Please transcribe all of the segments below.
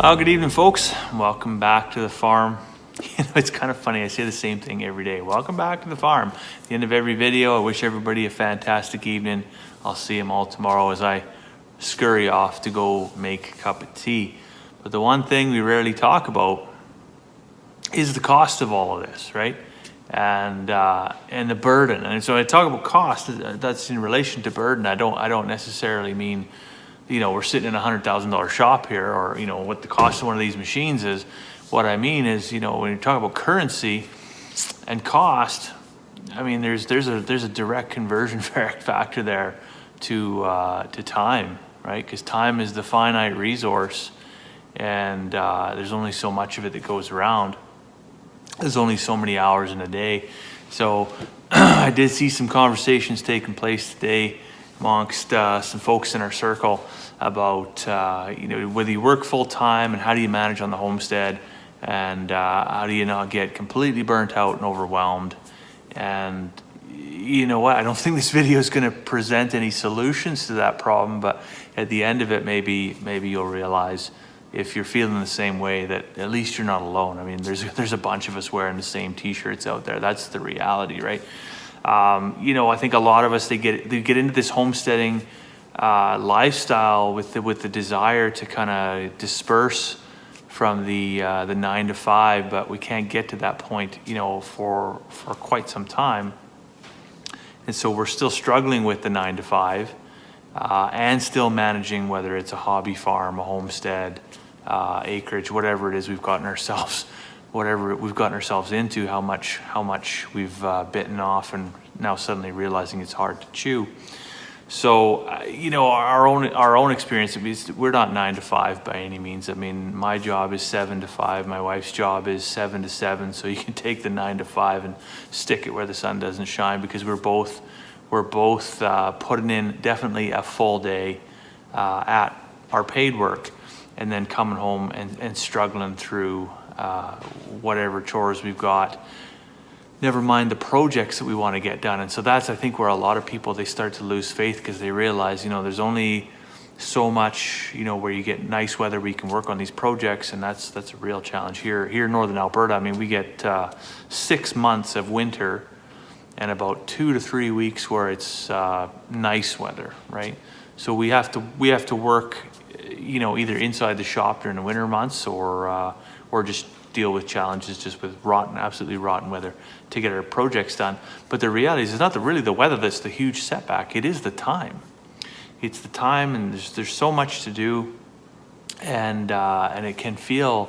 Well, good evening, folks. Welcome back to the farm. It's kind of funny. I say the same thing every day. Welcome back to the farm. At the end of every video, I wish everybody a fantastic evening. I'll see them all tomorrow as I scurry off to go make a cup of tea. But the one thing we rarely talk about is the cost of all of this, right? And the burden. And so I talk about cost. That's in relation to burden. I don't necessarily mean, we're sitting in $100,000 shop here, or what the cost of one of these machines is. What I mean is, when you talk about currency and cost, I mean there's a direct conversion factor there to time, right? Because time is the finite resource, and there's only so much of it that goes around. There's only so many hours in a day. So I did see some conversations taking place today amongst some folks in our circle about whether you work full time and how do you manage on the homestead, and how do you not get completely burnt out and overwhelmed. And you know what, I don't think this video is going to present any solutions to that problem, but at the end of it, maybe you'll realize, if you're feeling the same way, that at least you're not alone. I mean, there's a bunch of us wearing the same t-shirts out there. That's the reality, right? I think a lot of us, they get into this homesteading lifestyle with the desire to kind of disperse from the 9 to 5, but we can't get to that point, for quite some time. And so we're still struggling with the 9 to 5, and still managing, whether it's a hobby farm, a homestead, acreage, whatever it is we've gotten ourselves into, how much we've bitten off, and now suddenly realizing it's hard to chew. So, our own experience, we're not 9 to 5 by any means. I mean, my job is 7 to 5. My wife's job is 7 to 7. So you can take the 9 to 5 and stick it where the sun doesn't shine, because we're both putting in definitely a full day at our paid work, and then coming home and struggling through whatever chores we've got. Never mind the projects that we want to get done. And so that's, I think, where a lot of people, they start to lose faith, because they realize, there's only so much, where you get nice weather where you can work on these projects, and that's a real challenge here in northern Alberta. I mean, we get 6 months of winter and about 2 to 3 weeks where it's nice weather, right? So we have to work, either inside the shop during the winter months, or just deal with challenges just with absolutely rotten weather to get our projects done. But the reality is, it's not really the weather that's the huge setback. It is the time. It's the time, and there's so much to do, and it can feel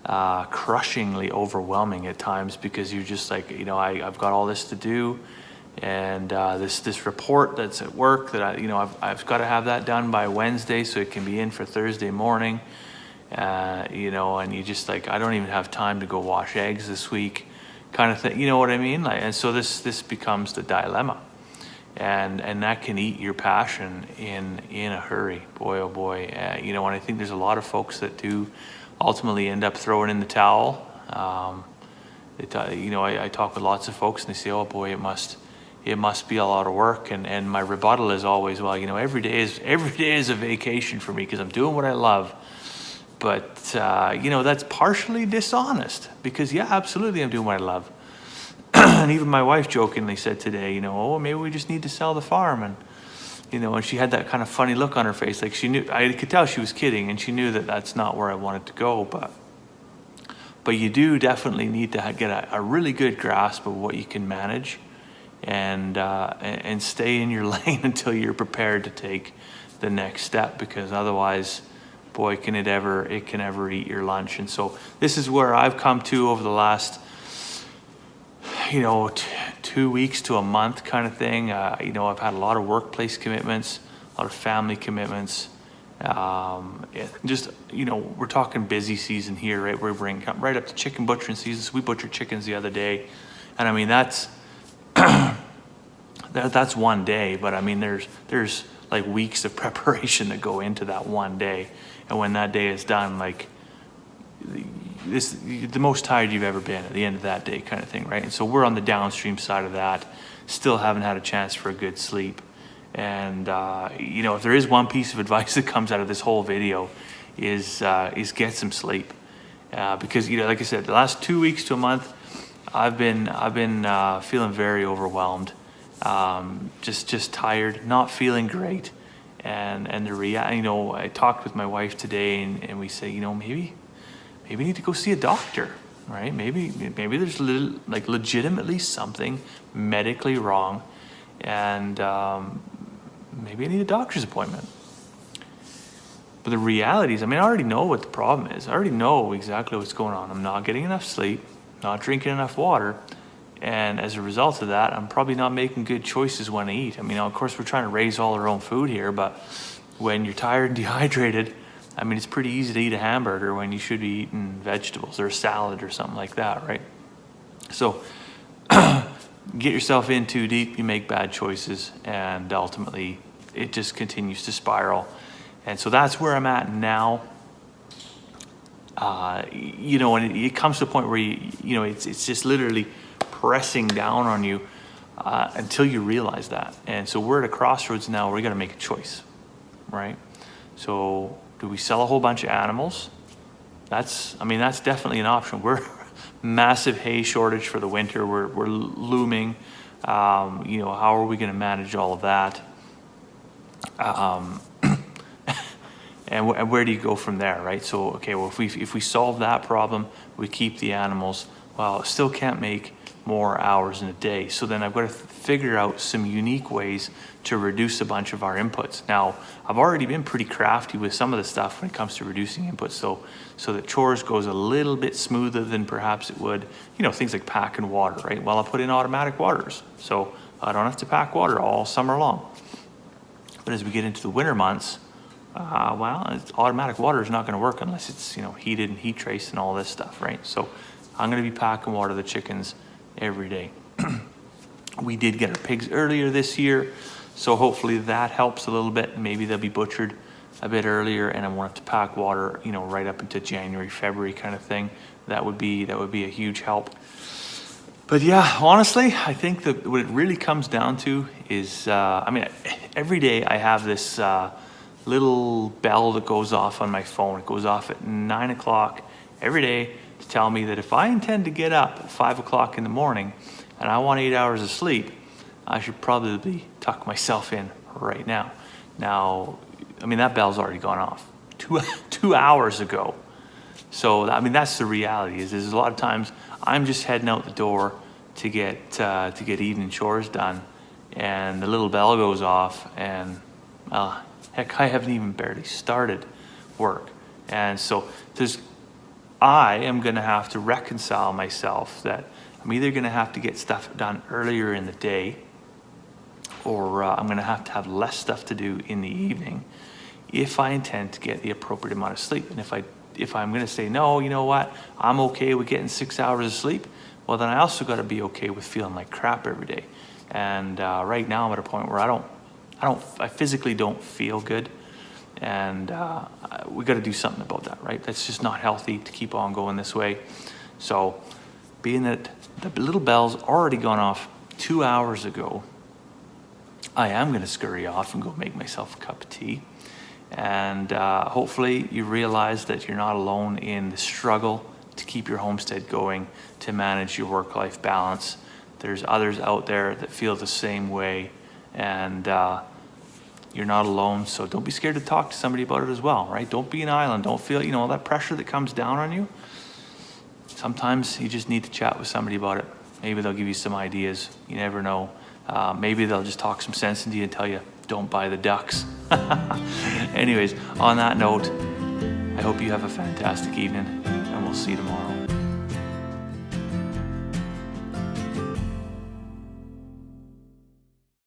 crushingly overwhelming at times, because you're just like, I've got all this to do, and this report that's at work that I've got to have that done by Wednesday so it can be in for Thursday morning. And you just like, I don't even have time to go wash eggs this week, kind of thing. You know what I mean? And so this becomes the dilemma, and that can eat your passion in a hurry. Boy, oh boy. And I think there's a lot of folks that do ultimately end up throwing in the towel. I talk with lots of folks, and they say, oh boy, it must be a lot of work. And my rebuttal is always, well, every day is a vacation for me, because I'm doing what I love. But, that's partially dishonest, because, yeah, absolutely, I'm doing what I love. And even my wife jokingly said today, oh, maybe we just need to sell the farm. And, and she had that kind of funny look on her face. Like, she knew, I could tell she was kidding, and she knew that that's not where I wanted to go. But you do definitely need to get a really good grasp of what you can manage, and stay in your lane until you're prepared to take the next step, because otherwise, boy, can it ever eat your lunch. And so this is where I've come to over the last 2 weeks to a month kind of thing. I've had a lot of workplace commitments, a lot of family commitments. We're talking busy season here, right? We're bringing right up to chicken butchering season. So we butchered chickens the other day, and I mean that's that's one day, but I mean there's like weeks of preparation that go into that one day. And when that day is done, like the most tired you've ever been at the end of that day, kind of thing, right? And so we're on the downstream side of that, still haven't had a chance for a good sleep. And if there is one piece of advice that comes out of this whole video, is get some sleep. Because, like I said, the last 2 weeks to a month, I've been feeling very overwhelmed, just tired, not feeling great, and I talked with my wife today, and we say, maybe we need to go see a doctor, right? Maybe there's legitimately something medically wrong, and maybe I need a doctor's appointment. But the reality is, I already know what the problem is. I already know exactly what's going on. I'm not getting enough sleep, not drinking enough water, and as a result of that, I'm probably not making good choices when I eat. Of course, we're trying to raise all our own food here, but when you're tired and dehydrated, it's pretty easy to eat a hamburger when you should be eating vegetables or a salad or something like that, right? So get yourself in too deep, you make bad choices, and ultimately it just continues to spiral. And so that's where I'm at now. And it comes to a point where it's just literally pressing down on you until you realize that. And so we're at a crossroads now where we got to make a choice, right? So do we sell a whole bunch of animals? That's definitely an option. We're massive hay shortage for the winter. We're looming. How are we going to manage all of that? And where do you go from there, right? So, okay, well, if we solve that problem, we keep the animals, well, still can't make more hours in a day. So then I've got to figure out some unique ways to reduce a bunch of our inputs. Now, I've already been pretty crafty with some of the stuff when it comes to reducing inputs, so that chores goes a little bit smoother than perhaps it would, things like packing water, right? Well, I'll put in automatic waters, so I don't have to pack water all summer long. But as we get into the winter months, automatic water is not going to work unless it's heated and heat traced and all this stuff, right? So I'm going to be packing water to the chickens every day. We did get our pigs earlier this year, so hopefully that helps a little bit. Maybe they'll be butchered a bit earlier, and I won't have to pack water, right up into January, February kind of thing. That would be a huge help. But yeah, honestly, I think that what it really comes down to is, every day I have this little bell that goes off on my phone. It goes off at 9 o'clock every day to tell me that if I intend to get up at 5 o'clock in the morning and I want 8 hours of sleep, I should probably tuck myself in right now. Now, that bell's already gone off 2 hours ago. So, that's the reality. Is a lot of times I'm just heading out the door to get evening chores done, and the little bell goes off, and heck, I haven't even barely started work. And so I am going to have to reconcile myself that I'm either going to have to get stuff done earlier in the day, or I'm going to have less stuff to do in the evening if I intend to get the appropriate amount of sleep. And if I'm going to say, no, you know what, I'm okay with getting 6 hours of sleep, well, then I also got to be okay with feeling like crap every day. And right now I'm at a point where I physically don't feel good, and we got to do something about that, right? That's just not healthy to keep on going this way. So, being that the little bell's already gone off 2 hours ago, I am going to scurry off and go make myself a cup of tea, and hopefully you realize that you're not alone in the struggle to keep your homestead going, to manage your work-life balance. There's others out there that feel the same way, and you're not alone, so don't be scared to talk to somebody about it as well, right? Don't be an island. Don't feel, all that pressure that comes down on you. Sometimes you just need to chat with somebody about it. Maybe they'll give you some ideas. You never know. Maybe they'll just talk some sense into you and tell you, don't buy the ducks. Anyways, on that note, I hope you have a fantastic evening, and we'll see you tomorrow.